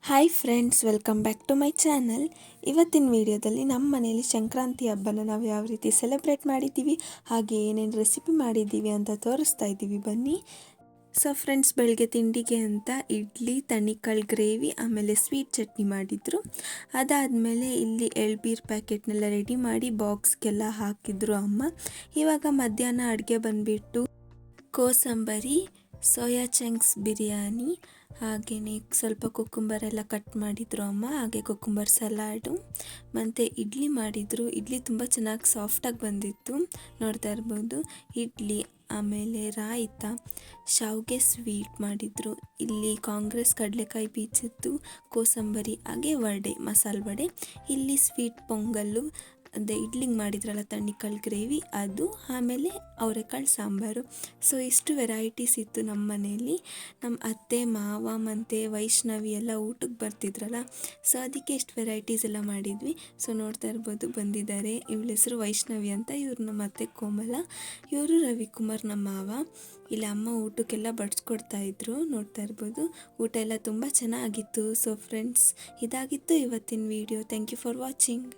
Hi friends, welcome back to my channel. ಇವತ್ತಿನ ವಿಡಿಯೋದಲ್ಲಿ ನಮ್ಮ ಮನೆಯಲ್ಲಿ ಸಂಕ್ರಾಂತಿ ಹಬ್ಬನ ನಾವು ಯಾವ ರೀತಿ ಸೆಲೆಬ್ರೇಟ್ ಮಾಡಿದ್ದೀವಿ, ಹಾಗೆ ಏನೇನು ರೆಸಿಪಿ ಮಾಡಿದ್ದೀವಿ ಅಂತ ತೋರಿಸ್ತಾ ಇದ್ದೀವಿ, ಬನ್ನಿ. ಸೊ ಫ್ರೆಂಡ್ಸ್, ಬೆಳಗ್ಗೆ ತಿಂಡಿಗೆ ಅಂತ ಇಡ್ಲಿ, ತಣಿಕಾಳು ಗ್ರೇವಿ, ಆಮೇಲೆ ಸ್ವೀಟ್ ಚಟ್ನಿ ಮಾಡಿದರು. ಅದಾದಮೇಲೆ ಇಲ್ಲಿ ಎಳ್ಬೀರ್ ಪ್ಯಾಕೆಟ್ನೆಲ್ಲ ರೆಡಿ ಮಾಡಿ ಬಾಕ್ಸ್ಗೆಲ್ಲ ಹಾಕಿದ್ರು ಅಮ್ಮ. ಇವಾಗ ಮಧ್ಯಾಹ್ನ ಅಡುಗೆ ಬಂದುಬಿಟ್ಟು ಕೋಸಂಬರಿ, ಸೋಯಾ ಚಂಕ್ಸ್ ಬಿರಿಯಾನಿ, ಹಾಗೆಯೇ ಸ್ವಲ್ಪ ಕುಕ್ಕುಂಬರ್ ಎಲ್ಲ ಕಟ್ ಮಾಡಿದರು ಅಮ್ಮ, ಹಾಗೆ ಕುಕ್ಕುಂಬರ್ ಸಲಾಡು, ಮತ್ತು ಇಡ್ಲಿ ಮಾಡಿದರು. ಇಡ್ಲಿ ತುಂಬ ಚೆನ್ನಾಗಿ ಸಾಫ್ಟಾಗಿ ಬಂದಿತ್ತು, ನೋಡ್ತಾ ಇರ್ಬೋದು. ಇಡ್ಲಿ, ಆಮೇಲೆ ರಾಯ್ತ, ಶಾವಿಗೆ ಸ್ವೀಟ್ ಮಾಡಿದರು. ಇಲ್ಲಿ ಕಾಂಗ್ರೆಸ್ ಕಡಲೆಕಾಯಿ ಬೀಜದ್ದು ಕೋಸಂಬರಿ, ಹಾಗೆ ವಡೆ, ಮಸಾಲೆ ವಡೆ. ಇಲ್ಲಿ ಸ್ವೀಟ್ ಪೊಂಗಲ್ಲು, ಅದೇ ಇಡ್ಲಿಗೆ ಮಾಡಿದ್ರಲ್ಲ ತಣ್ಣಿಕಾಳು ಗ್ರೇವಿ ಅದು, ಆಮೇಲೆ ಅವರೆಕಾಳು ಸಾಂಬಾರು. ಸೊ ಇಷ್ಟು ವೆರೈಟೀಸ್ ಇತ್ತು ನಮ್ಮ ಮನೆಯಲ್ಲಿ. ನಮ್ಮ ಅತ್ತೆ ಮಾವ ಮತ್ತು ವೈಷ್ಣವಿ ಎಲ್ಲ ಊಟಕ್ಕೆ ಬರ್ತಿದ್ರಲ್ಲ, ಸೊ ಅದಕ್ಕೆ ಎಷ್ಟು ವೆರೈಟೀಸ್ ಎಲ್ಲ ಮಾಡಿದ್ವಿ. ಸೊ ನೋಡ್ತಾ ಇರ್ಬೋದು, ಬಂದಿದ್ದಾರೆ. ಇವಳ ಹೆಸರು ವೈಷ್ಣವಿ ಅಂತ, ಇವ್ರು ನಮ್ಮ ಅತ್ತೆ ಕೋಮಲ, ಇವರು ರವಿಕುಮಾರ್ ನಮ್ಮ ಮಾವ. ಇಲ್ಲಿ ಅಮ್ಮ ಊಟಕ್ಕೆಲ್ಲ ಬಡಿಸ್ಕೊಡ್ತಾ ಇದ್ರು, ನೋಡ್ತಾ ಇರ್ಬೋದು. ಊಟ ಎಲ್ಲ ತುಂಬ ಚೆನ್ನಾಗಿತ್ತು. ಸೊ ಫ್ರೆಂಡ್ಸ್, ಇದಾಗಿತ್ತು ಇವತ್ತಿನ video. Thank you for watching.